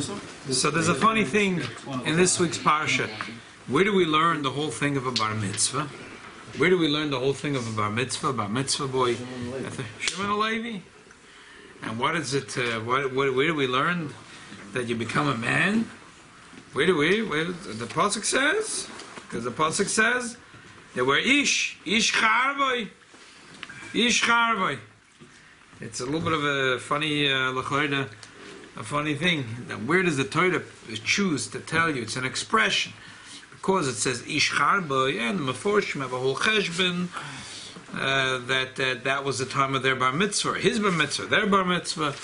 So there's a funny thing in this week's parsha. Where do we learn the whole thing of a bar mitzvah? Where do we learn the whole thing of a bar mitzvah? Bar mitzvah boy, Shimon Levi. And what is it? Where do we learn that you become a man? Where the pasuk says? Because the pasuk says they were ish charvoi. It's a little bit of a funny a funny thing. Where does the Torah choose to tell you? It's an expression. Because it says ish charvoi, and the Meforshim have a whole cheshbon that was the time of their bar mitzvah, his bar mitzvah, their bar mitzvah,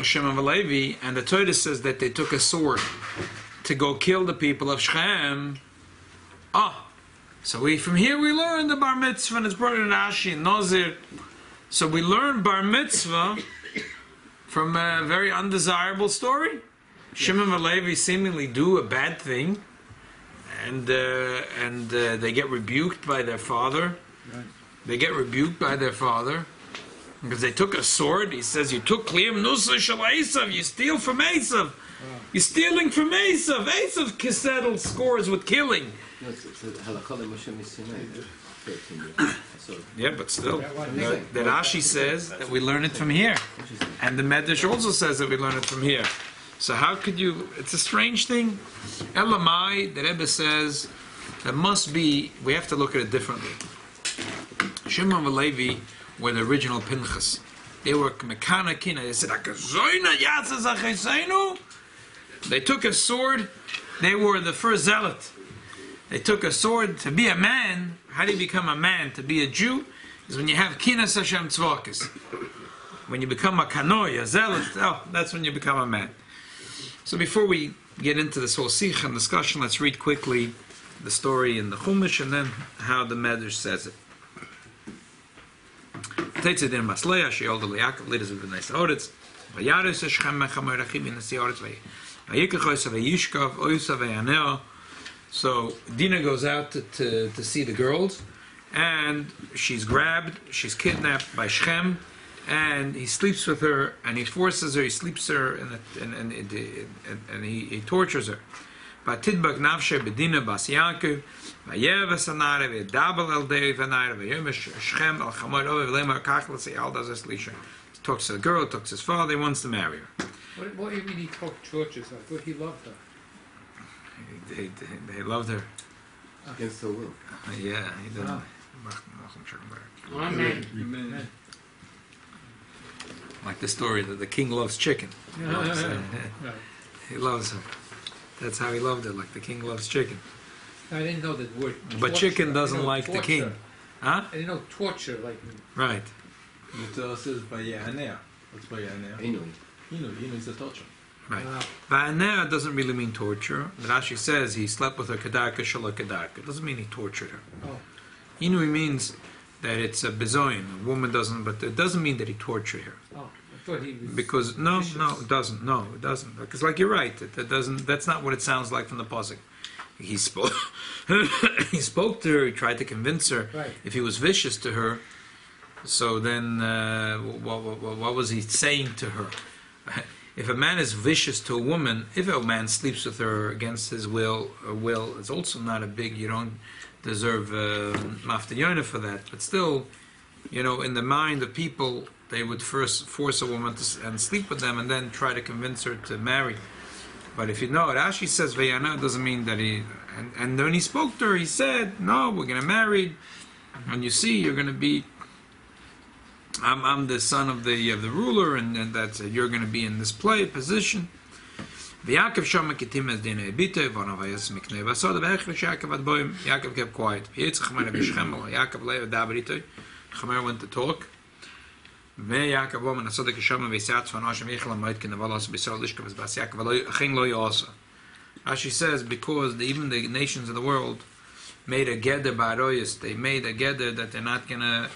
Shimon Levi, and the Torah says that they took a sword to go kill the people of Shchem. So from here we learn the bar mitzvah, and it's brought in Rashi and Nazir. So we learn bar mitzvah from a very undesirable story. Shimon Levi seemingly do a bad thing, and they get rebuked by their father. Right. They get rebuked by their father because they took a sword. He says, "You took kliyam nusa shel Esav. You steal from Esav. You're stealing from Esav. Esav settled scores with killing." Yeah, but still, the Rashi says that we learn it from here, and the Medrash also says that we learn it from here. So how could you? It's a strange thing. Elamai, the Rebbe says, there must be. We have to look at it differently. Shimon and Levi were the original Pinchas. They were mechanikin. They said, they took a sword. They were the first zealot. They took a sword to be a man. How do you become a man? To be a Jew is when you have kinas Hashem tzvokis. When you become a kanoi, a zealot, that's when you become a man. So before we get into this whole Sicha and discussion, let's read quickly the story in the Chumash and then how the Medrash says it. Tetzedin Masleya, she older Yaakov, leaders of the nice Oritz. Vayaris shchem mechamer achim in the Oritz. Vayikachos vayishkav oysa vayaneo. So Dinah goes out to see the girls, and she's grabbed, she's kidnapped by Shchem, and he sleeps with her, and he forces her, he sleeps her, and he tortures her. Vatidbak nafshe bedina bas Yaakov, vayev esanare v'dabel el dei v'nare v'yomesh Shchem al chamor ovev lemar kach l'sei al dazes lisha. He talks to the girl, talks to his father, he wants to marry her. What do you mean he tortures her? I thought he loved her. They loved her. Against her will. Yeah, he didn't. Amen. Like the story that the king loves chicken. He loves her. That's how he loved her, like the king loves chicken. I didn't know that word. But chicken doesn't like the king. Huh? I didn't know torture like. Right. The Torah says Vayanea. What's Vayanea? Inu is a torture. Right. Va'anea doesn't really mean torture. The Rashi says he slept with her kedarka shala kedarka. It doesn't mean he tortured her. Inui means that it's a bezoin. A woman doesn't, but it doesn't mean that he tortured her. I thought he was. Because no, it doesn't. No, it doesn't. Because like you're right, it doesn't. That's not what it sounds like from the pasuk. He spoke. He spoke to her. He tried to convince her. Right. If he was vicious to her, so then what was he saying to her? If a man is vicious to a woman, if a man sleeps with her against his will, it's also not a big. You don't deserve maftiyona for that. But still, in the mind of people, they would first force a woman and sleep with them, and then try to convince her to marry. But if you know, Rashi says vayana doesn't mean that he. And when he spoke to her, he said, "No, we're going to marry, and you see, you're going to be." I'm the son of the ruler, and that's you're going to be in this position. Yaakov kept quiet. Yaakov went to talk. Rashi says because even the nations of the world made a geder ba'aroyis. They made a geder that they're not gonna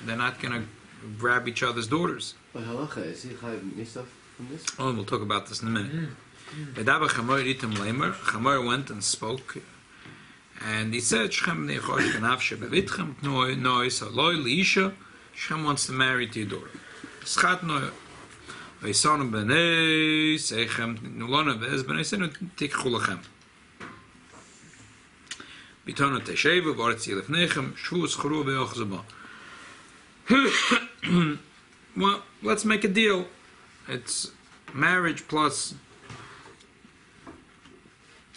grab each other's daughters. But halacha, is he chayav misaf from this? Oh, we'll talk about this in a minute. Chamor went and spoke, and he said, Shchem wants to marry to your daughter. Vayisonu b'nei shchem nulonu v'ez b'nei senu tikchu lachem. Bitonu teshevu v'aretz yilefnechem shvu schru v'yochzu ba. Well, let's make a deal. It's marriage plus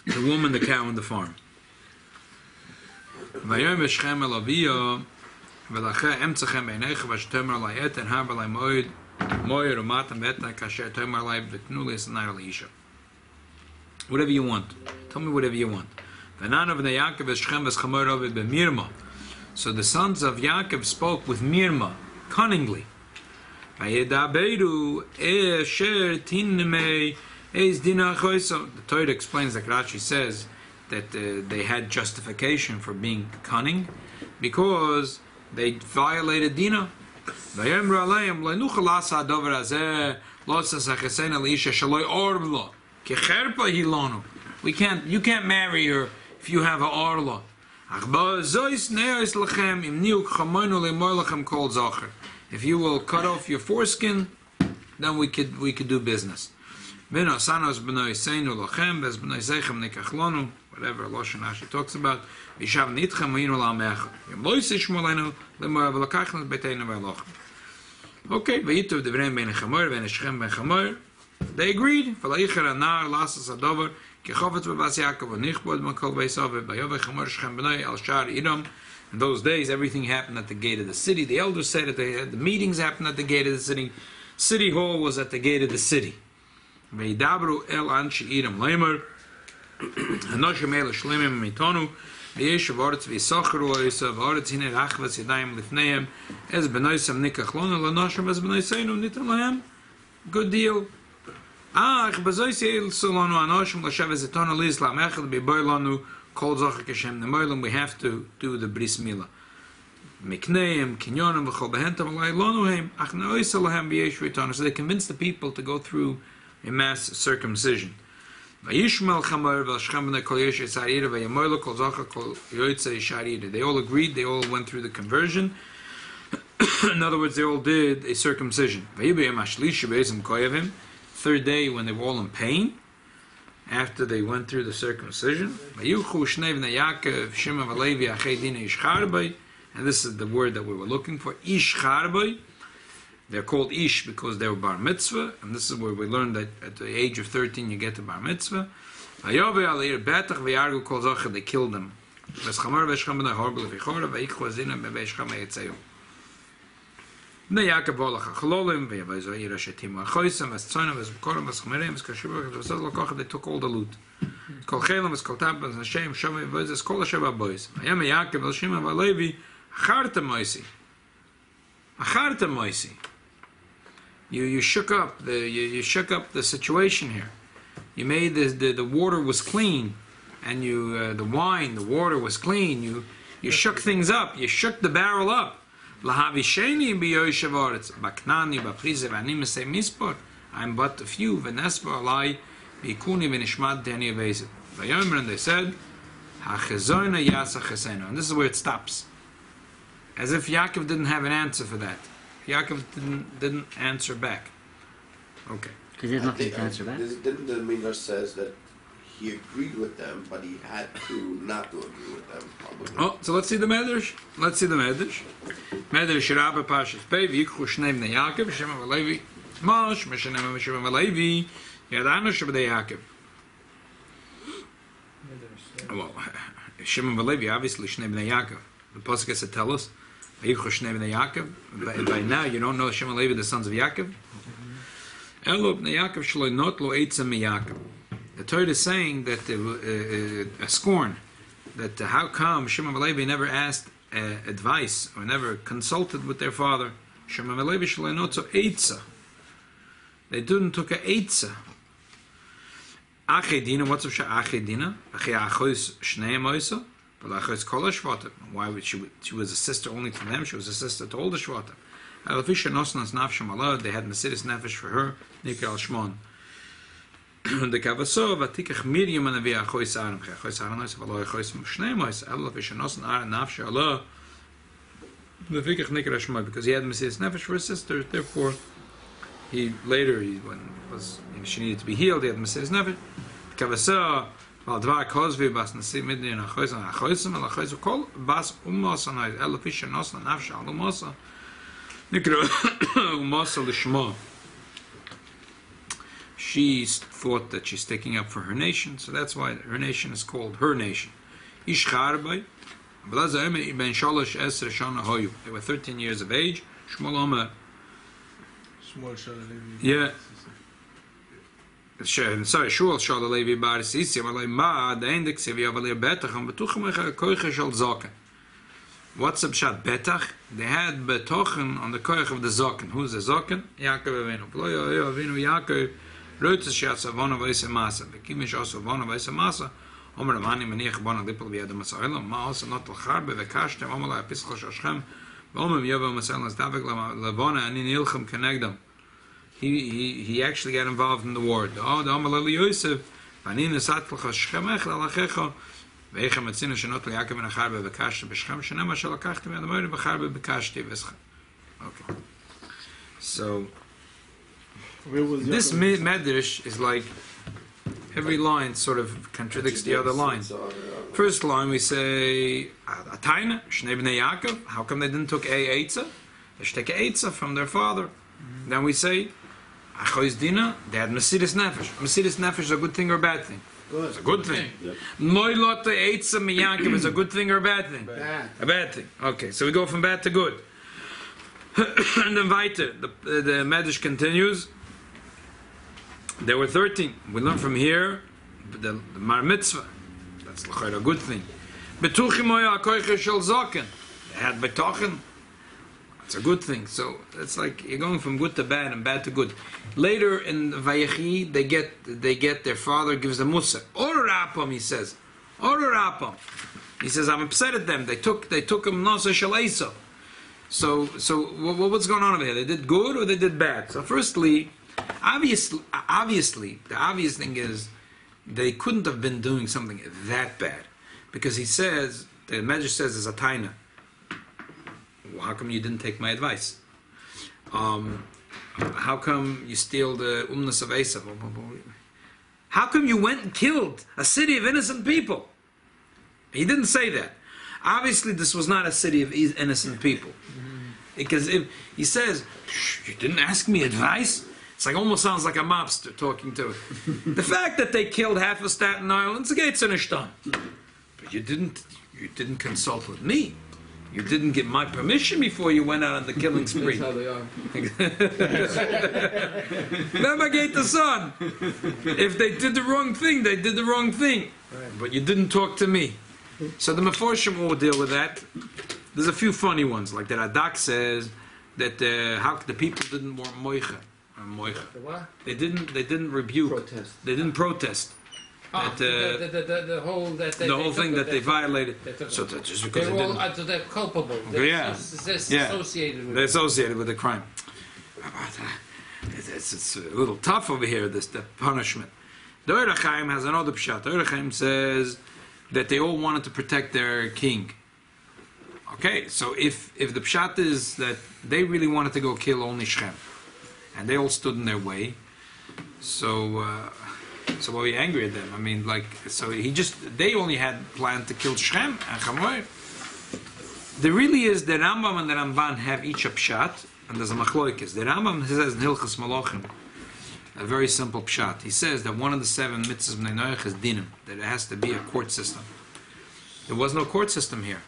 the woman, the cow, and the farm. Vayom shchem el aviyah v'lacha emtzachem b'neicha v'shtomer layet and har b'lay moed umatam vetna kasher tomer lay v'tnu l'isnai l'isha. Whatever you want. Tell me whatever you want. V'nanav v'nei Yaakov v'shchem v'schamor ovid b'mirma. So the sons of Yaakov spoke with mirma, cunningly. The Torah explains, like Rashi says, that they had justification for being cunning because they violated Dina. You can't marry her if you have an orla. If you will cut off your foreskin, then we could do business. Whatever Lashon Rashi talks about. Okay, they agreed. In those days, everything happened at the gate of the city. The elders said that the meetings happened at the gate of the city. City hall was at the gate of the city. Veidabru el anshi idam leimer, hanoshim el shlemim mitonu, v'yeshav oretz v'yisacharu oisav, oretz hine rachvas yadayim lifneim, ez benoisam nikachlonu, lanoshim ez benoiseinu nitan lahem. Good deal. Ach, bezois el solonu anoshim, lashav ez etonu liz lamechel, b'boilonu, we have to do the bris milah. So they convinced the people to go through a mass circumcision. They all agreed, they all went through the conversion. In other words, they all did a circumcision. Third day, when they were all in pain, after they went through the circumcision, and this is the word that we were looking for, ish charbay. They're called ish because they were bar mitzvah, and this is where we learned that at the age of 13 you get to bar mitzvah. They killed them. Yaakov they took all the loot. You shook up the situation here. You made the water was clean, and the wine, the water was clean. You shook things up. You shook the barrel up. I'm but a few. And they said, and this is where it stops. As if Yaakov didn't have an answer for that. Yaakov didn't answer back. Okay. Because he has nothing to answer back. Didn't the Midrash says that he agreed with them, but he had to not to agree with them, probably. Oh, so let's see the Medrash. Medrash Rabbi Pashas Pei, V'yikchu shnei bnei Yaakov, Shimon v'Levi, Mosh, Meshanem Shimon v'Levi, Yadanu shebnei Yaakov. Well, Shimon v'Levi, obviously, shnei bnei Yaakov. The Pasuk has to tell us, V'yikchu shnei bnei Yaakov. By now, you don't know Shimon v'Levi, the sons of Yaakov? Elo bnei Yaakov shloi not lo eitzah mi Yaakov. The Torah is saying that a scorn, that how come Shimon and Levi never asked advice or never consulted with their father. Shimon and Levi shleinoto eitza. They didn't took a eitza. Achedina, what's up? Achedina, achois shnei moisa, but achois kol shvatim. Why would she was a sister only to them? She was a sister to all the shvatim. Alafisha nosnas nafsham Allah. They had Mesiris nefesh for her. Nikal shmon. The Kavasov, Atikach Miriam and Avia Chois Aram, Chois Aram, Valo Chois Shneimois, Allah Vishanos and Aran Nafsha Allah, the Vikach Nikrashma, because he had Messias Nefesh for his sister, therefore she needed to be healed, he had Mesiris Nefesh. Kavasah, Val Dvar Kozvi Bas Nasi Midin Achoisan Achoisan Achoisan Kol Bas Umosan Elafisha Nosan Nafsha Alumosa Nikra Umosa Lishma. She thought that she's taking up for her nation, so that's why her nation is called her nation. Ish Charbay, Ben Shalosh Esra Shana Hoyu. They were 13 years of age. Shmuel Omer. Yeah. Sorry, Shmuel Shal Levi Bar Sisi, Malay Ma, the index of Yavalir Betach, and Betuchem Koicha Shal Zaken. What's the pshat betach? They had betochen on the koich of the zaken. Who's the zaken? Yaakov Avinu. Ployo Avinu Yaakov. Roitz Shatz Avona Vaisa Masa. Bekimish also Avona Vaisa Masa. Omer Avani Maniach Bona Lipol Biad Masaelam. Ma also not Lacharbe Vekashtem. Omer La Epischol Shchem. Omer Yova Masaelam Stavik Lavona and in Ilchem Kenegdam. He actually got involved in the war. Oh, the Omer Lili Yosef. Vanina Satlcha Shchemech Lalachecho. ואיכם מצינו שנות ליעקב בן החרבה בקשתי בשכם שנמה שלקחתי מיד המורי בחרבה בקשתי ושכם. Okay. So, this medrash is like, every line sort of contradicts the other line. First line we say, Atayna, Shnei b'nei Yaakov, how come they didn't take a Eitzah? They should take a Eitzah from their father. Then we say, Achois Dina, they had Mesiris Nefesh. Mesiris Nefesh is a good thing or a bad thing? Good. It's a good thing. Moilot Eitzah miYaakov is a good thing or a bad thing? Bad. A bad thing. Okay, so we go from bad to good. And then weiter, the Medrash continues. There were 13. We learn from here the Mar Mitzvah. That's a good thing. Betuchim oya akoiche shel zaken. They had betochen. It's a good thing. So it's like you're going from good to bad and bad to good. Later in Vayechi, they get their father gives them Musa. Or Rapam, he says. Or Rapam. He says, I'm upset at them. They took him Nasa Shalaisa. So what's going on over here? They did good or they did bad? So firstly, obviously, the obvious thing is they couldn't have been doing something that bad. Because he says, the Medrash says, is a taina. How come you didn't take my advice? How come you steal the umnas of Esav? How come you went and killed a city of innocent people? He didn't say that. Obviously, this was not a city of innocent people. Because if he says, you didn't ask me advice? It's like almost sounds like a mobster talking to it. The fact that they killed half of Staten Island, it's a done. But you didn't consult with me. You didn't get my permission before you went out on the killing spree. That's how they are. Never gate the sun. If they did the wrong thing, they did the wrong thing. Right. But you didn't talk to me. So the Meforshim will deal with that. There's a few funny ones, like that Adak says that how the people didn't want moicha. The what? They didn't rebuke. Protest. They didn't protest. The whole thing that they violated. So that just because they're culpable. They're associated with they're associated with the crime. It's a little tough over here. The punishment. The Orach Chaim has another pshat. The Orach Chaim says that they all wanted to protect their king. Okay, so if the pshat is that they really wanted to go kill only Shchem, and they all stood in their way, so why are you angry at them? I mean, they only had planned to kill Shchem and Chamor. There really is, the Rambam and the Ramban have each a pshat, and there's a machloikis. The Rambam says in Hilchas Malachim, a very simple pshat. He says that one of the 7 mitzvahs b'nei Noach is dinim, that it has to be a court system. There was no court system here.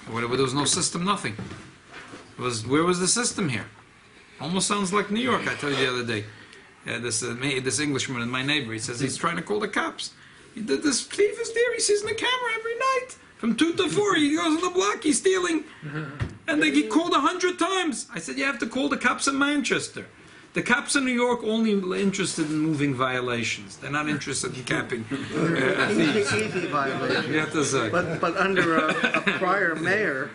There was no system, nothing. Where was the system here? Almost sounds like New York, I told you the other day. This Englishman, my neighbor, he says he's trying to call the cops. This thief is there, he sees in the camera every night. From 2 to 4, he goes on the block, he's stealing. And they get called 100 times. I said, you have to call the cops in Manchester. The cops in New York only interested in moving violations. They're not interested in capping Easy violation. You have to say. But under a prior mayor,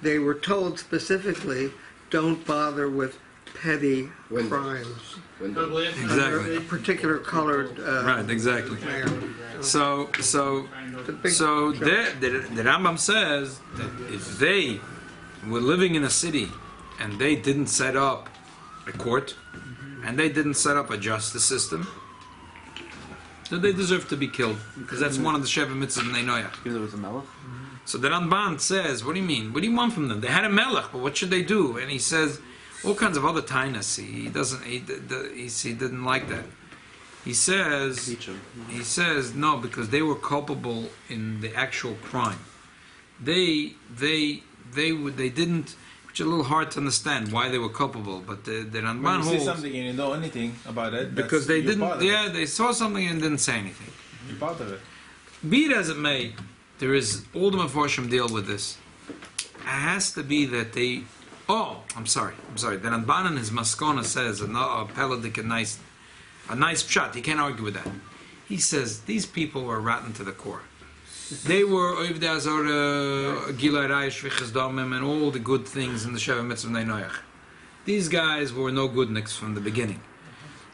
they were told specifically, don't bother with petty crimes. Exactly. A particular colored Right, exactly. mayor. So the Rambam says that if they were living in a city and they didn't set up a court, and they didn't set up a justice system, so they deserve to be killed, because that's one of the Sheva Mitzvahs in Noach. Because it was a melech? So the Ramban says, what do you mean? What do you want from them? They had a melech, but what should they do? And he says all kinds of other tainas. He didn't like that. He says no, because they were culpable in the actual crime. They didn't, which is a little hard to understand why they were culpable. But the Ramban when you holds see something and you know anything about it, because they didn't. Yeah, they saw something and didn't say anything. You're part of it. Be it as it may, there is all the Meforshim deal with this. It has to be that they. Oh, I'm sorry. The Ramban in his Maskona says a peladik, a nice pshat. He can't argue with that. He says these people were rotten to the core. They were Oivdei Azorah, Gilai Raish, Vichas Damim, and all the good things in the Sheva Mitzvah Noach. These guys were no goodniks from the beginning.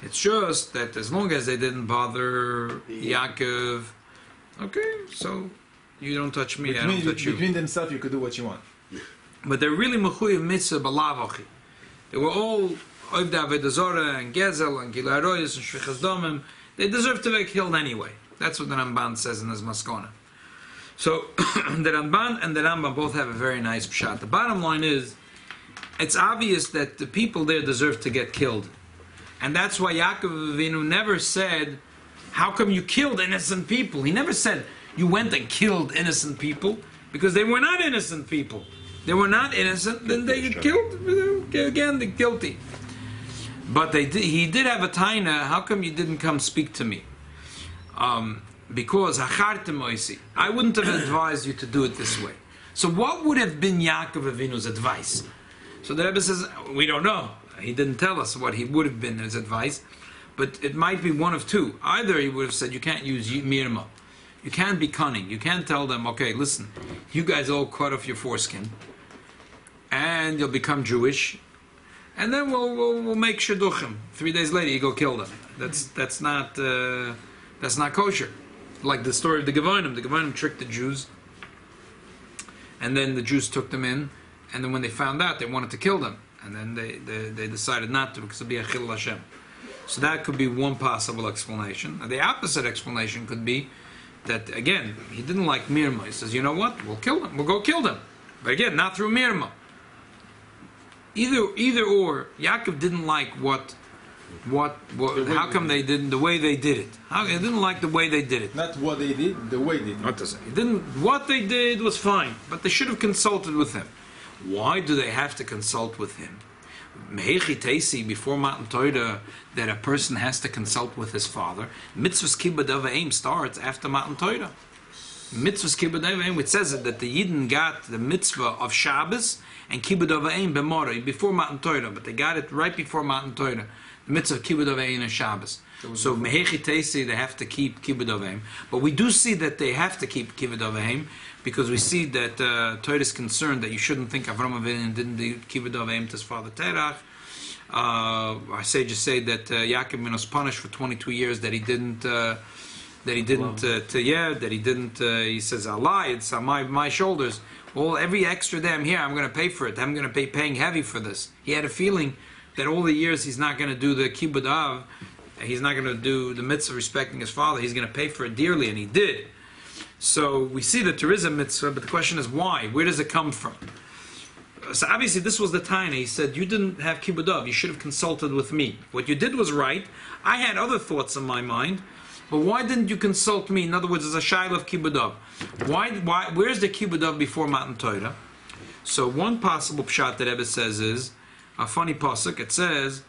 It's just that as long as they didn't bother Yaakov, okay, so you don't touch me, I don't touch you. Between themselves, you could do what you want. But they're really mechuyev mitzvah b'lavachi. They were all Oivdei Avodah Zarah and Gezel and Gilai Royas and Shvichas Damim. They deserve to be killed anyway. That's what the Ramban says in his Maskona. So the Ramban and the Rambam both have a very nice pshat. The bottom line is, it's obvious that the people there deserve to get killed, and that's why Yaakov Avinu never said, "How come you killed innocent people?" He never said, "You went and killed innocent people," because they were not innocent people. They were not innocent. Then they get killed again. They're guilty. But he did have a taina. How come you didn't come speak to me? Because I wouldn't have advised you to do it this way. So what would have been Yaakov Avinu's advice? So the Rebbe says, we don't know. He didn't tell us what he would have been his advice, but it might be one of two. Either he would have said, you can't use mirma. You can't be cunning. You can't tell them, okay, listen, you guys all cut off your foreskin, and you'll become Jewish, and then we'll make shidduchim. 3 days later, you go kill them. That's not kosher. Like the story of the Gevonim. The Gevonim tricked the Jews, and then the Jews took them in, and then when they found out, they wanted to kill them, and then they decided not to because it'd be a chilul Hashem. So that could be one possible explanation. And the opposite explanation could be that, again, he didn't like mirma. He says, you know what? We'll kill them. We'll go kill them. But again, not through mirma. Either or, Yaakov didn't like how come they didn't, the way they did it. He didn't like the way they did it. Not what they did, the way they did. What to say? What they did was fine, but they should have consulted with him. Why do they have to consult with him? Mehechi Teisi, before Matan Torah, that a person has to consult with his father. Mitzvahs Kibbud Av V'Eim starts after Matan Torah. Mitzvahs Kibbud Av V'Eim, which says that the Yidden got the mitzvah of Shabbos and Kibbud Av V'Eim b'Moreh before Matan Torah, but they got it right before Matan Torah. The mitzvah of Kibbud Av V'Eim and Shabbos. So Mehechi Teisi, they have to keep Kibbud Av V'Eim. But we do see that they have to keep Kibbud Av V'Eim, because we see that Torah is concerned that you shouldn't think Avram Avinu didn't do Kibbud Av V'Eim to his father Terach. Our sages say that Yaakov was punished for 22 years that he didn't. He says, Allah, it's on my shoulders. Well, every extra day I'm here, I'm going to pay for it. I'm going to be paying heavy for this. He had a feeling that all the years he's not going to do the Kibbud Av, he's not going to do the mitzvah respecting his father, he's going to pay for it dearly, and he did. So we see that there is a mitzvah, but the question is why? Where does it come from? So obviously this was the time he said, you didn't have Kibbud Av, you should have consulted with me. What you did was right. I had other thoughts in my mind, but why didn't you consult me? In other words, there's a shaila of Kibbud Av. Where's the Kibbud Av before Matan Torah? So one possible pshat that Rebbe says is, a funny pasuk, it says,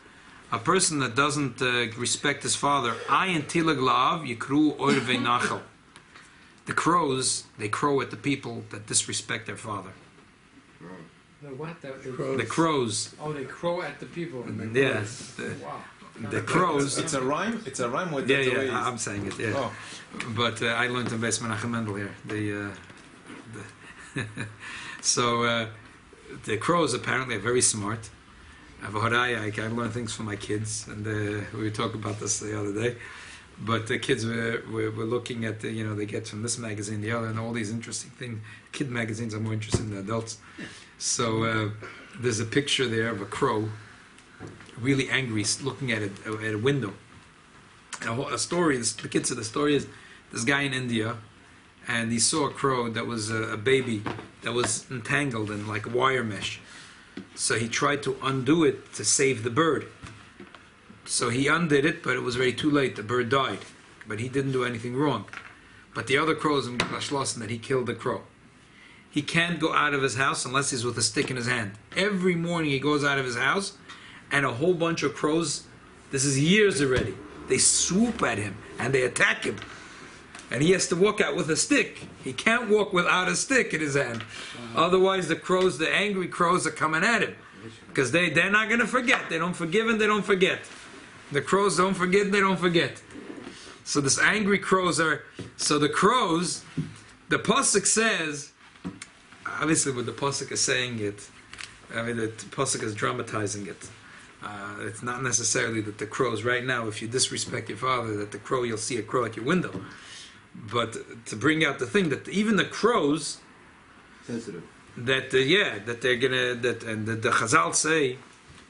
a person that doesn't respect his father, ayin tilag la'av yikru oirvei nachal. The crows, they crow at the people that disrespect their father. The what? The crows. Oh, they crow at the people. Yeah. Wow. The crows. It's a rime. It's a rime. What Yeah, I'm saying it. Yeah. Oh. But I learned in Beis Menachem Mendel here. So the crows apparently are very smart. I learn things from my kids, and we were talking about this the other day. But the kids were looking at they get from this magazine, the other, and all these interesting things. Kid magazines are more interesting than adults. So there's a picture there of a crow really angry, looking at a window. And a story. The kid said the story is this guy in India, and he saw a crow that was a baby that was entangled in like wire mesh. So he tried to undo it to save the bird. So he undid it, but it was already too late. The bird died, but he didn't do anything wrong. But the other crows in Schlossen that he killed the crow. He can't go out of his house unless he's with a stick in his hand. Every morning he goes out of his house, and a whole bunch of crows, this is years already, they swoop at him and they attack him. And he has to walk out with a stick. He can't walk without a stick in his hand. Otherwise the angry crows are coming at him. Because they're not going to forget. They don't forgive and they don't forget. The crows don't forget, they don't forget. So this angry crows are... So the crows, the Pasuk says... Obviously when the Pasuk is saying it, I mean the Pasuk is dramatizing it. It's not necessarily that the crows, right now, if you disrespect your father, that the crow, you'll see a crow at your window. But to bring out the thing that even the crows... Sensitive. That they're gonna... And the Chazal say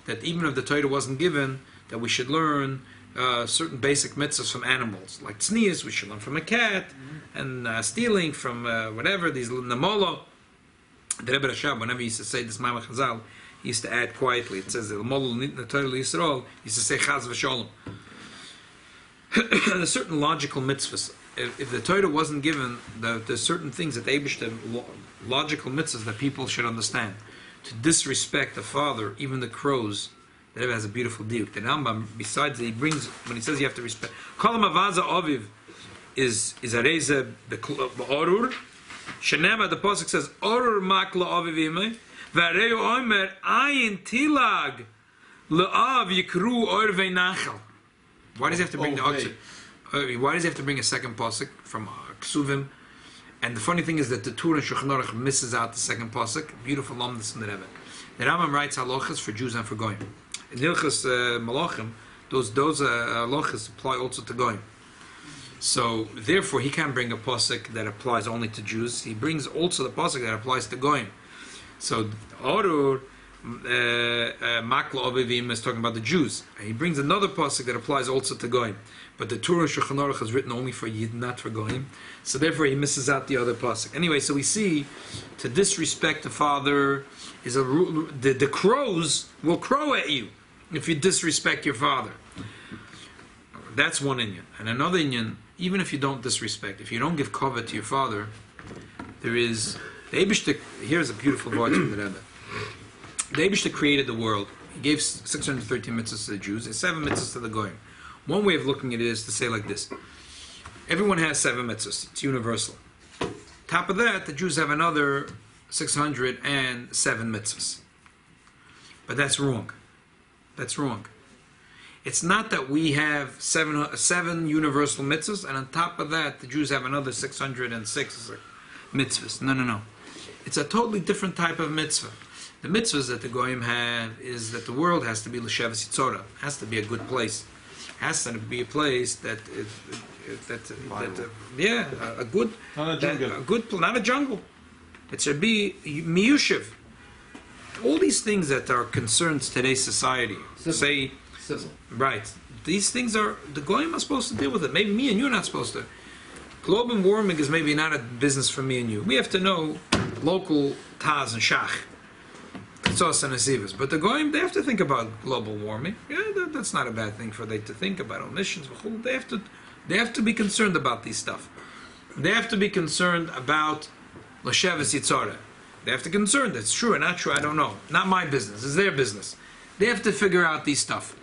that even if the Torah wasn't given, that we should learn certain basic mitzvahs from animals. Like tznius, we should learn from a cat, and stealing from whatever, these namolo. The Rebbe Rashab, whenever he used to say this Ma'amar Chazal, he used to add quietly. It says, the Torah Yisrael, he used to say Chaz v'Sholom. There's certain logical mitzvahs. If the Torah wasn't given, there's certain things that they logical mitzvahs that people should understand. To disrespect the father, even the crows, the Rebbe has a beautiful diuk. The Rambam, besides he brings, when he says you have to respect, Kolam Avaza Aviv is a reza b'orur. Shenema, the pasuk says, "Orur mak la'aviv imay, v'areu omer ayin tilag la'av yikru orvei nachal." Why does he have to bring the oxen? Why does he have to bring a second pasuk from Ksuvim? And the funny thing is that the Torah and Shulchan Aruch misses out the second pasuk. Beautiful lamdas in the Rebbe. The Rambam writes halachas for Jews and for Goyim. In Hilchas Malachim, those halachas apply also to Goyim. So therefore, he can't bring a pasuk that applies only to Jews. He brings also the pasuk that applies to Goyim. So Orur Makla Obivim is talking about the Jews. And he brings another pasuk that applies also to Goyim. But the Torah Shulchan Aruch is written only for Yid, not for Goyim. So therefore, he misses out the other pasuk. Anyway, so we see to disrespect the father is the crows will crow at you if you disrespect your father. That's one inyan. And another inyan, even if you don't disrespect, if you don't give kavod to your father, there is the Eibishter. Here's a beautiful voice from the Rebbe. The Eibishter created the world. He gave 613 mitzvahs to the Jews and 7 mitzvahs to the Goyim. One way of looking at it is to say like this: everyone has 7 mitzvahs. It's universal. Top of that, the Jews have another 607 mitzvahs. But that's wrong. That's wrong. It's not that we have seven universal mitzvahs, and on top of that, the Jews have another 606 mitzvahs. No. It's a totally different type of mitzvah. The mitzvahs that the Goyim have is that the world has to be l'shavas yitzorah, has to be a good place, has to be a place a good, not a jungle. It should be miyushiv. All these things that are concerns today's society, civil. Right. These things are, the Goyim are supposed to deal with it. Maybe me and you are not supposed to. Global warming is maybe not a business for me and you. We have to know local Taz and Shach, Tzos and Asivas. But the Goyim, they have to think about global warming. Yeah, that's not a bad thing for them to think about. Omissions, they have to be concerned about these stuff. They have to be concerned about L'Shavas Yitzorah. They have to be concerned. It's true or not true, I don't know. Not my business. It's their business. They have to figure out these stuff.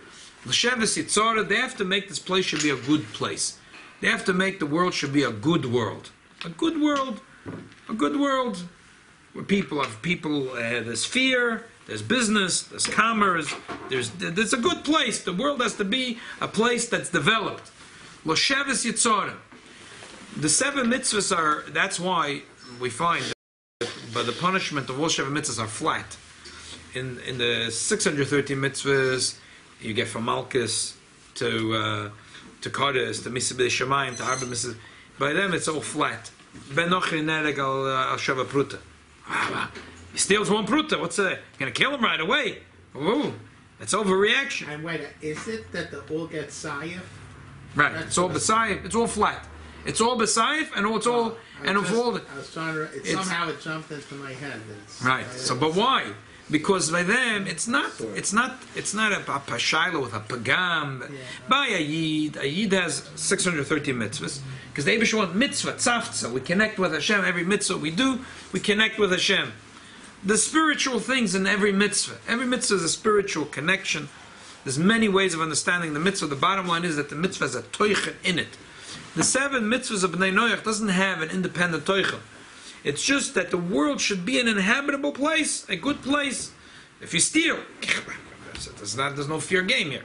L'Shavas Yitzorah, they have to make this place should be a good place. They have to make the world should be a good world. A good world where people have there's fear, there's business, there's commerce, there's a good place. The world has to be a place that's developed. L'Shavas Yitzorah. The 7 mitzvahs are, that's why we find that the punishment of all 7 mitzvahs are flat. In the 613 mitzvahs, you get from Malchus to Kodesh, to Misabeh Shemaim, to Harba Misabeh. By them, it's all flat. Ben Nochri Nereg al Shava Pruta. He steals 1 pruta. What's that? You're going to kill him right away. Ooh. It's overreaction. And wait, is it that the all get sayif? Right. It's all besayif. It's all flat. It's all besayif, and it's all and of all. I was trying to. Somehow it jumped into my head. Right. So, but why? Because by them, it's not a pashayla with a pagam. Yeah. By a yid has 613 mitzvahs. Because they want mitzvah, tzavtza. We connect with Hashem. Every mitzvah we do, we connect with Hashem. The spiritual things in every mitzvah. Every mitzvah is a spiritual connection. There's many ways of understanding the mitzvah. The bottom line is that the mitzvah has a toichen in it. The 7 mitzvahs of Bnei Noach doesn't have an independent toichen. It's just that the world should be an inhabitable place, a good place. If you steal, there's no fair game here.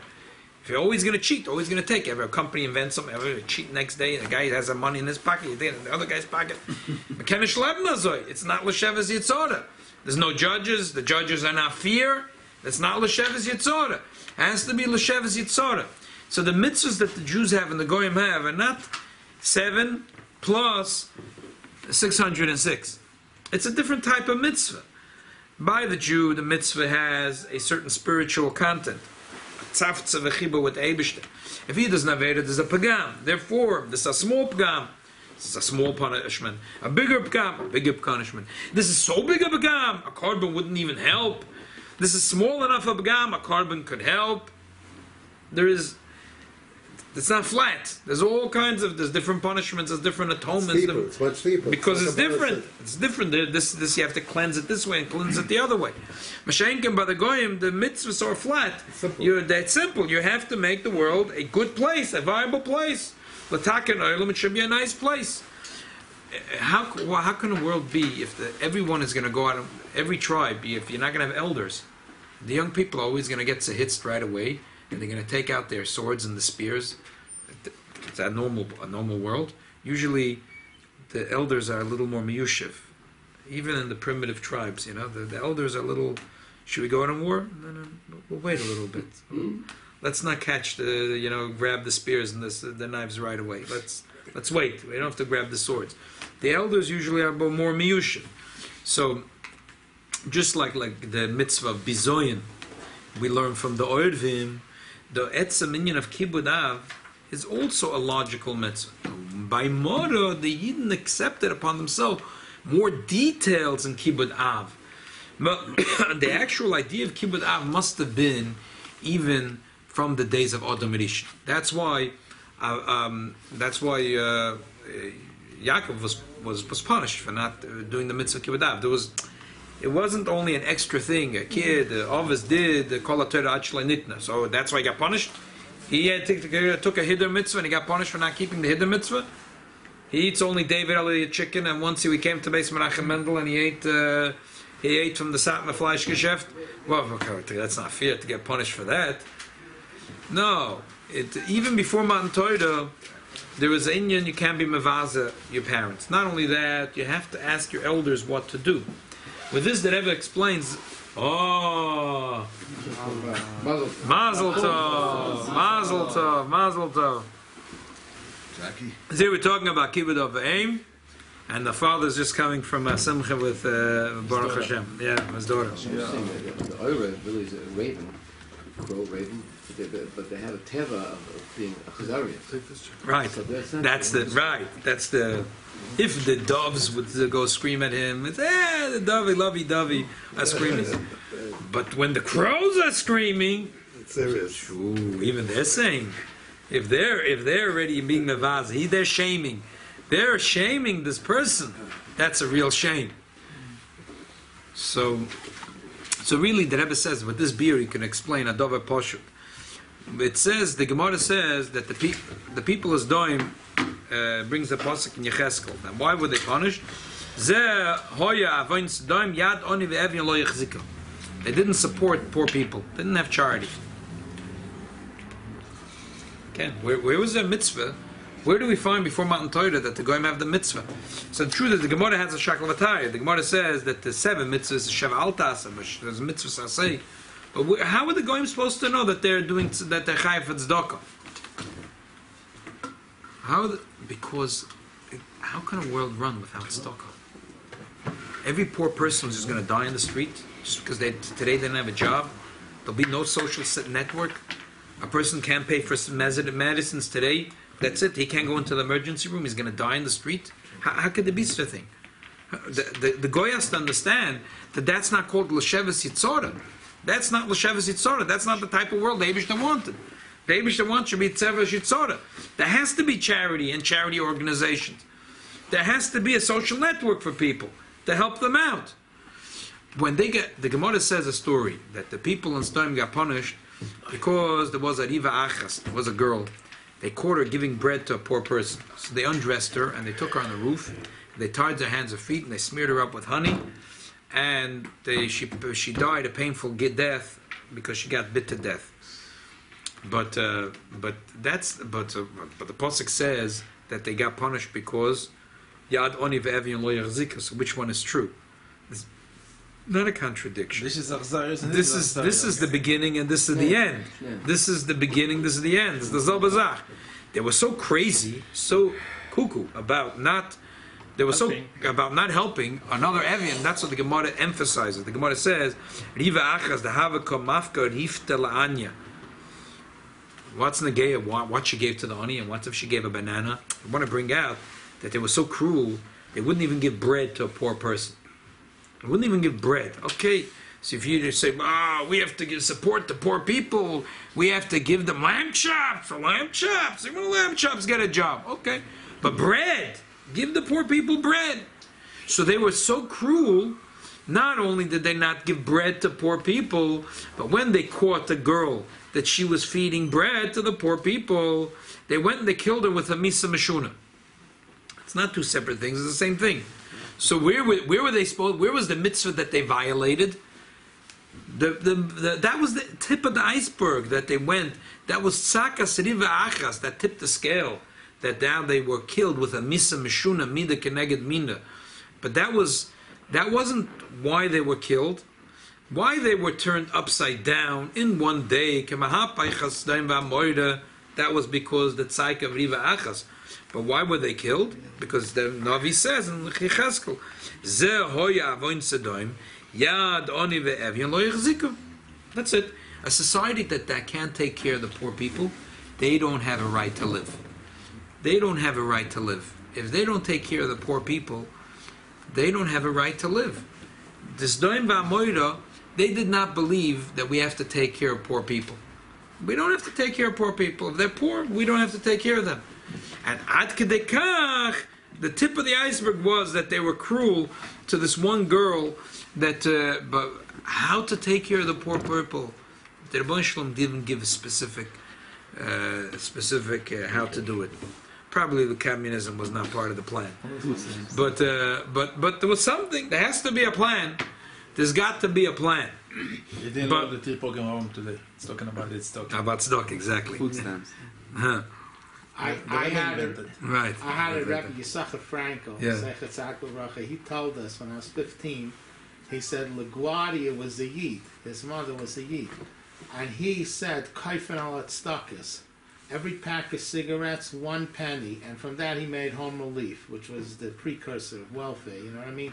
If you're always going to cheat, always going to take, every company invents something, every cheat next day, the guy has some money in his pocket, in the other guy's pocket. It's not l'sheves yitzorah. There's no judges, the judges are not fear. It's not l'sheves yitzorah. It has to be l'sheves yitzorah. So the mitzvahs that the Jews have and the Goyim have are not 7 plus 606. It's a different type of mitzvah. By the Jew, the mitzvah has a certain spiritual content. Tzavtza v'chiba with Eibishter. If he doesn't have it, there's a pagam. Therefore, this is a small pagam. This is a small punishment. A bigger pagam, a bigger punishment. This is so big a pagam, a carbon wouldn't even help. This is small enough a pagam, a carbon could help. It's not flat. There's all kinds of, there's different punishments, there's different atonements. It's much deeper. Because it's different. It's different. This you have to cleanse it this way and cleanse it the other way. Mashenkin by the Goyim, the mitzvahs are flat. That's simple. You have to make the world a good place, a viable place. L'taken oilam, it should be a nice place. How can a world be if everyone is going to go out, every tribe, if you're not going to have elders? The young people are always going to get hitzed right away, and they're going to take out their swords and the spears. It's a normal world. Usually, the elders are a little more miyushiv. Even in the primitive tribes, the elders are a little. Should we go out on war? No, we'll wait a little bit. Let's not catch grab the spears and the knives right away. Let's wait. We don't have to grab the swords. The elders usually are more miyushiv. So, just like the mitzvah of bizoyin, we learn from the Orvim. The etzem minyan of Kibbud Av is also a logical mitzvah. By Moro, the Yidden accepted upon themselves more details in Kibbud Av. But the actual idea of Kibbud Av must have been even from the days of Adam Rishon. That's why Yaakov was punished for not doing the mitzvah Kibbud Av. It wasn't only an extra thing. A kid, Ovis did the Kol HaTorah Achlei Nitna. So that's why he got punished. He took a Hiddur mitzvah and he got punished for not keeping the Hiddur mitzvah. He eats only David Ali chicken, and once he came to Beis Menachem Mendel and he ate from the Satma Fleisch Geschäft. Well, that's not fair to get punished for that. No. Even before Matan Torah, there was an Inyan, you can't be mevaza your parents. Not only that, you have to ask your elders what to do. With this, the Rebbe explains, Mazel Tov. Jackie. Here we're talking about Kibbud Av V'Eim, and the father's just coming from Simcha with Baruch Hashem. Yeah, his daughter. The Oira really is a raven, crow raven, but they have a teva of being a chazarian. Right. So That's the. If the doves would go scream at him, it's the dovey, lovey-dovey are screaming. But when the crows are screaming, It's serious. Even they're saying, if they're already being mevaz, they're shaming. They're shaming this person. That's a real shame. So really, the Rebbe says with this beer, you can explain a dover poshut. It says, the Gemara says that the people as doim brings the pasuk in Yecheskel. Now, why were they punished? They didn't support poor people. They didn't have charity. Okay, where was their mitzvah? Where do we find before Matan Torah that the Goyim have the mitzvah? So the truth is, the Gemara has a shaklataya. The Gemara says that the 7 mitzvahs, Sheva Altas, there's mitzvahs Asay. But how are the Goyim supposed to know that they're chayav for tzedakah? Because how can a world run without tzedakah? Every poor person is just going to die in the street just because today they didn't have a job. there'll be no social network. A person can't pay for some medicines today. That's it. He can't go into the emergency room. He's going to die in the street. How could there be such a thing? The Goy has to understand that that's not called L'Sheves Yitzorah. That's not L'Sheves Yitzorah. That's not the type of world the Eibishter wanted. The Eibishter wants should be Tzevesh Yitzorah. There has to be charity and charity organizations. There has to be a social network for people to help them out. When they get, the Gemara says a story that the people in Sodom got punished because there was a riva achas, there was a girl. They caught her giving bread to a poor person. So they undressed her and they took her on the roof. They tied their hands and feet and they smeared her up with honey. And she died a painful death because she got bit to death. But the pasuk says that they got punished because Yad Oni ve'Evion lo yachzika. So which one is true? It's not a contradiction. This is the beginning and this is the end. This is the beginning. This is the end. This is the Zobazach. They were so crazy, so cuckoo about not. They were so about not helping another Evian. That's what the Gemara emphasizes. The Gemara says, "Riva achas dehavakom mafka rifta la'anya." What's Negea? What she gave to the honey, and what if she gave a banana? I want to bring out that they were so cruel. They wouldn't even give bread to a poor person. They wouldn't even give bread. Okay, so if you just say, we have to give support to poor people, we have to give them lamb chops for lamb chops. They want lamb chops, get a job. Okay, but bread. Give the poor people bread. So they were so cruel, not only did they not give bread to poor people, but when they caught the girl that she was feeding bread to the poor people, they went and they killed her with a misa meshuna. It's not two separate things, it's the same thing. So where were they supposed, where was the mitzvah that they violated? That was the tip of the iceberg that they went. That was tzakas riva achas, that tipped the scale. That now they were killed with a misa meshuna mida keneged mina, but that wasn't why they were killed. Why they were turned upside down in one day. That was because the tzayk of riva achas. But why were they killed? Because the Navi says in Cheskel, "Ze hoya avoin sedom yad oni ve'evion lo yachziku." That's it. A society that can't take care of the poor people, they don't have a right to live. They don't have a right to live. If they don't take care of the poor people, they don't have a right to live. The Sdoim v'Amoira, they did not believe that we have to take care of poor people. We don't have to take care of poor people. If they're poor, we don't have to take care of them. And Ad Kedei Kach, the tip of the iceberg was that they were cruel to this one girl. But how to take care of the poor people? The Rebbeinu Shalom didn't give a specific how to do it. Probably the communism was not part of the plan. But there was something. There has to be a plan. There's got to be a plan. You didn't know the tea program home today. It's talking about its stock. About stock, exactly. Food stamps. Huh. I had a Rabbi Yochanan Marsov. He told us when I was 15. He said LaGuardia was a Yid. His mother was a Yid, and he said "Kaifen al Tzedakos." Every pack of cigarettes, 1 penny, and from that he made home relief, which was the precursor of welfare. You know what I mean?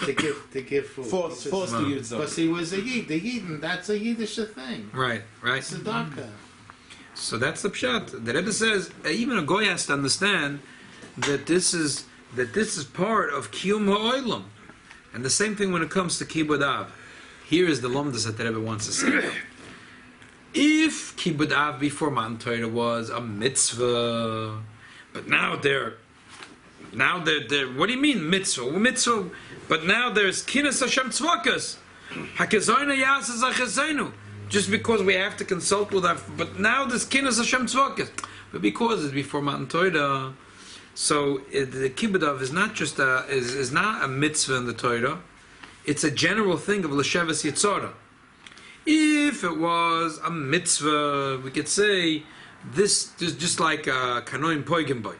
to give food. Forced to use them. Because he was a Yid. The Yidden, that's a Yiddish thing. Right. Tzedakah. So that's the pshat. The Rebbe says even a goy has to understand that this is part of kiyum ha'olam, and the same thing when it comes to kibbud av. Here is the lomdas that the Rebbe wants to say. If kibbud av before Matan Torah was a mitzvah, but now they're what do you mean mitzvah? But now there's kinas Hashem tzvakas. Hakezayna yasas achazaynu. Just because we have to consult with our, but now there's kinas Hashem tzvakas. But because it's before Matan Torah, so the kibbud av is not just is not a mitzvah in the Torah. It's a general thing of l'sheves yitzorah. If it was a mitzvah, we could say this is just like a kanoim poigim boy,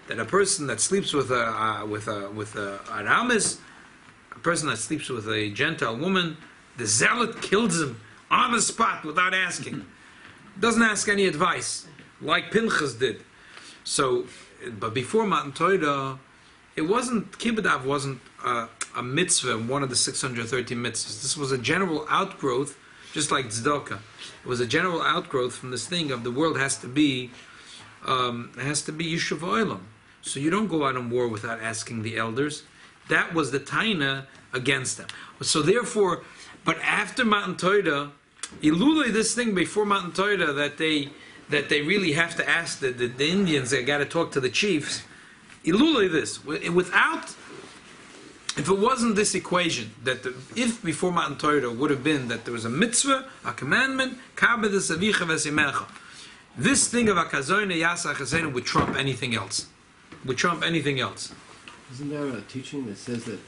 that a person that sleeps with an amis, a person that sleeps with a Gentile woman, the zealot kills him on the spot without asking, doesn't ask any advice, like Pinchas did. So, but before Matan Torah, it wasn't kibbud av wasn't a mitzvah, one of the 613 mitzvahs. This was a general outgrowth just like tzedakah. It was a general outgrowth from this thing of the world has to be Yishuv Olam. So you don't go out on war without asking the elders. That was the taina against them. So therefore, but after Matan Torah, Ilulay, this thing before Matan Torah that they really have to ask the Indians, they got to talk to the chiefs. Ilulay this, without, if it wasn't this equation, that if before Matan Torah would have been that there was a mitzvah, a commandment, this thing of Akazoyne Yasa Chazena would trump anything else. Isn't there a teaching that says that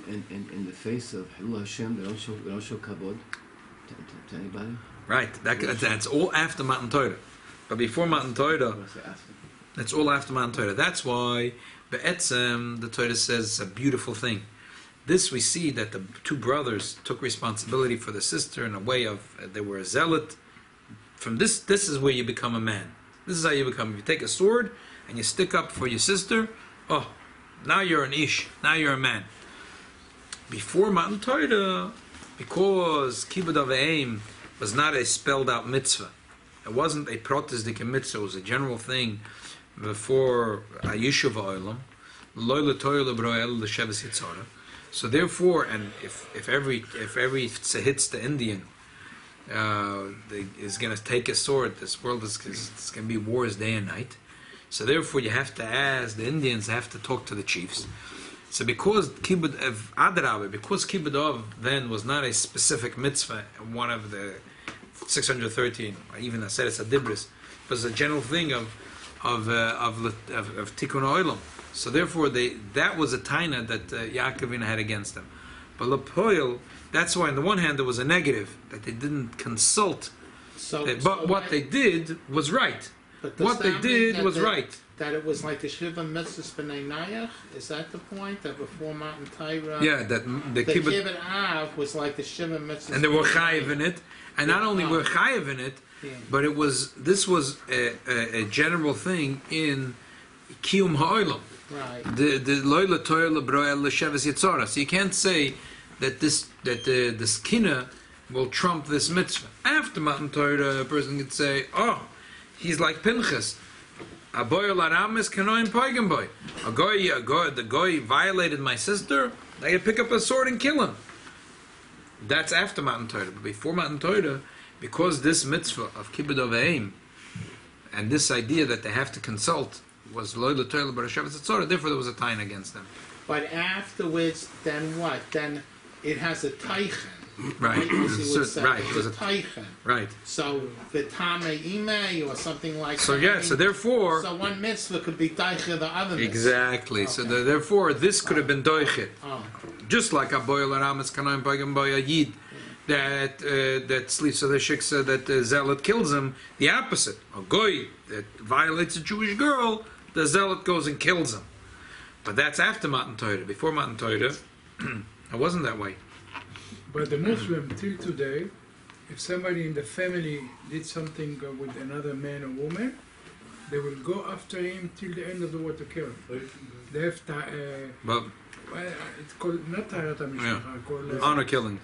in the face of Hilul Hashem, they don't show kavod to anybody? Right. That's all after Matan Torah. But before Matan Torah, that's all after Matan Torah. That's why Be'etzem, the Torah says, it's a beautiful thing. This we see that the two brothers took responsibility for the sister in a way of, they were a zealot. From this is where you become a man. This is how you become. If you take a sword and you stick up for your sister, oh, now you're an ish. Now you're a man. Before Matan Torah, because Kibbud Avayim was not a spelled out mitzvah. It wasn't a protestic mitzvah. It was a general thing before Yishuv Olam. Loy Torah lebroel l'sheves yitzara. So therefore, and if every hits the Indian, is going to take a sword. This world is going to be wars day and night. So therefore, you have to ask the Indians have to talk to the chiefs. So because Kibbud of Adrabe, because Kibbud of then was not a specific mitzvah, one of the 613, or even Aseres Adibris, was a general thing of Tikkun Olam. So therefore, that was a taina that Yaakov had against them. But Lepoil, that's why on the one hand there was a negative that they didn't consult. But what they did was right. What they did was right. That it was like the Shiva Mitzvahs B'nai Nayach? Is that the point? That before Matan Torah? Yeah, that the Kibbud Av was like the Shiva Mitzvahs. And they were chayiv in it. And not only were chayiv in it, but this was a general thing in Kiyum Ha'olam. Right. The Loyla Torah Lebroel L'Sheves Yitzara. So you can't say that the skinner will trump this mitzvah. After Matan Torah, a person could say, oh, he's like Pinchas. A boy l'aramis kanoin poigem boy. The goy violated my sister. I could pick up a sword and kill him. That's after Matan Torah. But before Matan Torah, because this mitzvah of Kibbud Avayim and this idea that they have to consult was loyal to Torah b'Rashavas Tzora, therefore there was a taina against them. But afterwards, then what? Then it has a teichen. Right. Right. It's a teichen. Right. So the tame ime or something like that. So yeah. So therefore. So one mitzvah could be teichen the other mitzvah. Exactly. Okay. So therefore this could have been doichet. Oh. Just like a boy l'aramis kanoim pagam boy a yid. That sleeps so the shiksa that the zealot kills him. The opposite. A goy that violates a Jewish girl, the zealot goes and kills him. But that's after Matan Torah. Before Matan Torah, it wasn't that way. But the Muslim till today, if somebody in the family did something with another man or woman, they will go after him till the end of the war to kill him. They have it's called not Taharat HaMishpacha, called honor killing.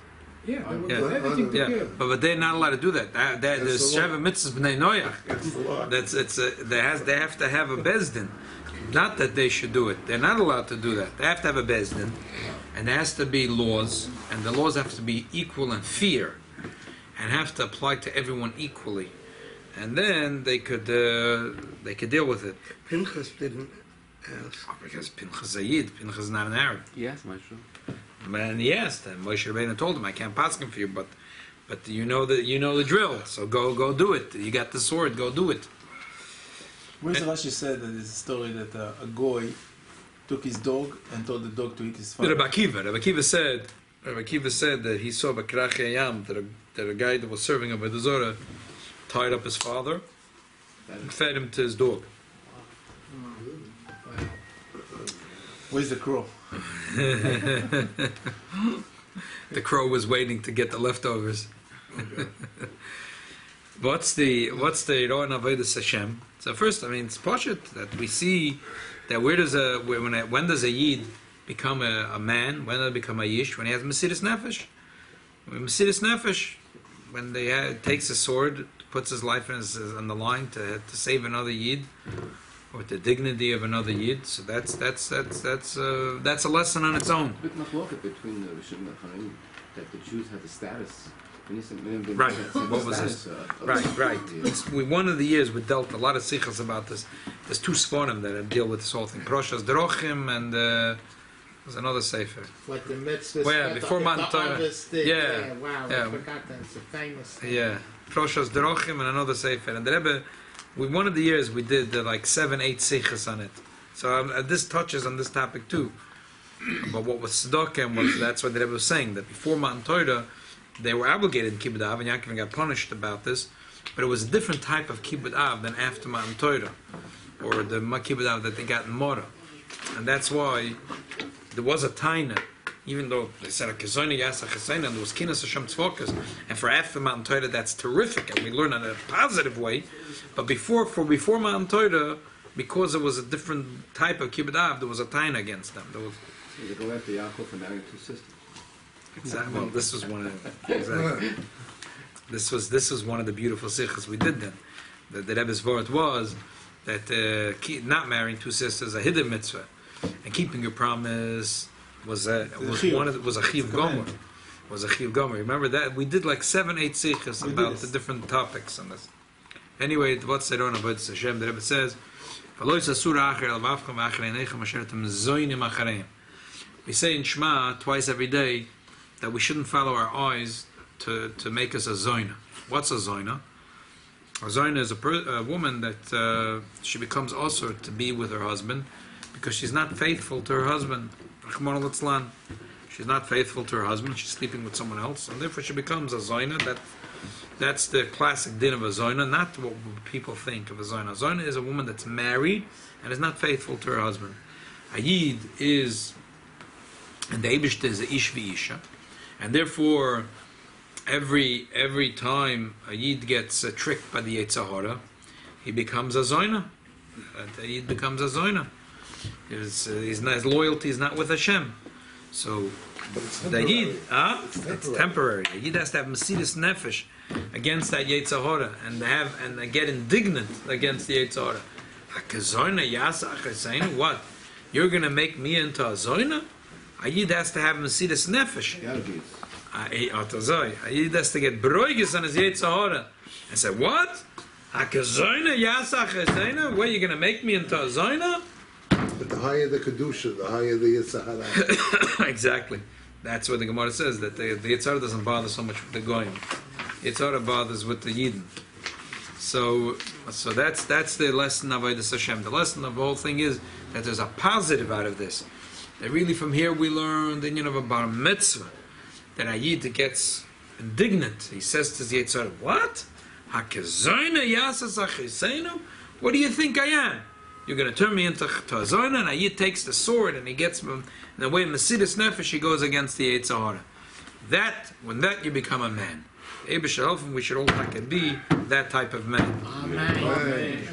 Yeah, they will do everything to kill. But they're not allowed to do that. There's Sheva Mitzvahs B'nai Noach. They have to have a bezdin. Not that they should do it. They're not allowed to do that. They have to have a bezdin, and there has to be laws, and the laws have to be equal and fair, and have to apply to everyone equally, and then they could deal with it. Pinchas didn't ask. Oh, because Pinchas Zayid, Pinchas is not an Arab. Yes, Moshe. And he asked, and Moshe Rabbeinu told him, "I can't pass him for you, but you know the drill. So go do it. You got the sword. Go do it." Where's the Rashi said that there's a story that a goy took his dog and told the dog to eat his father? Rabbi Akiva said that he saw Bakrach Yam that a guy that was serving him by the Zorah tied up his father and fed him to his dog. Where's the crow? The crow was waiting to get the leftovers. What's the Roan Avodas Hashem? So first, it's Pashut that we see that when does a Yid become a man? When does it become a Yish? When he has Mesiras Nefesh. When Mesiras Nefesh, when they takes a sword, puts his life on the line to save another yid, or the dignity of another yid. So that's a lesson on its own. Bit machloket between the Rishon and Chaim that the Jews have the status. Right. What was this? Right. One of the years we dealt a lot of sichas about this. There's two svarim that deal with this whole thing. Pashas Drochim and there's another sefer. Like the mitzvah. Well, before Matan Torah. Yeah. Wow. I forgot that. It's a famous thing. Yeah. Pashas Drochim and another sefer. And the Rebbe, one of the years we did like 7-8 sichas on it. So this touches on this topic too. But what was tzedakah was that's what the Rebbe was saying, that before Matan Torah they were obligated in Kibbud Av, and Yaakov got punished about this, but it was a different type of Kibbud Av than after Matan Torah, or the Kibbud Av that they got in Mora. And that's why there was a taina, even though they said a Kezoyna Yasa Chesayna, and there was Kinas Hashem Tzvokas, and for after Matan Torah that's terrific, and we learn in a positive way, but before Matan Torah, because it was a different type of Kibbud Av, there was a taina against them. So they go after Yaakov for marrying two sisters. Exactly. Well, this was one of exactly. This was one of the beautiful sichas we did then. The Rebbe's word was that not marrying two sisters a hidden mitzvah, and keeping your promise was a chiv gomer. Was a chiv gomer. Remember that we did like 7-8 sichas about the different topics on this. Anyway, what's said on about Hashem? The Rebbe says, we say in Shema twice every day that we shouldn't follow our eyes to make us a zoyna. What's a zoyna? A zoyna is a woman that she becomes also to be with her husband because she's not faithful to her husband. She's not faithful to her husband. She's sleeping with someone else, and therefore she becomes a zoyna. That's the classic din of a zoyna, not what people think of a zoyna. A zoyna is a woman that's married and is not faithful to her husband. A yid is, and the Eibishter is a ish v'isha. And therefore, every time a yid gets tricked by the Yetzer Hara, he becomes a zoyna. A yid becomes a zoyna. His loyalty is not with Hashem. So the yid, it's temporary. A yid has to have mesidus nefesh against that Yetzer Hara and get indignant against the Yetzer Hara. Hakazoyna yasa achasaynu. What? You're going to make me into a zoyna? A yid has to have mesidus nefesh. A yid has to get broigis on his Yetzer Hara and say, what? Hakazoyna yasa achasaynu? What, you're going to make me into a zoyna? But the higher the kedusha, the higher the Yetzer Hara. Exactly. That's what the Gemara says, that the Yetzer Hara doesn't bother so much with the goyim. Yetzer Hara bothers with the yidden. So that's the lesson of Avodas Hashem. The lesson of the whole thing is that there's a positive out of this. That really from here we learn the of a bar mitzvah. That a yid gets indignant. He says to the Yetzer Hara, what? Hakazoyna yasas achisenu? What do you think I am? You're going to turn me into a zoyna, and a yid takes the sword and he gets in the way mesidus nefesh, he goes against the Yetzer Hara. When you become a man. We should all be that type of man. Amen.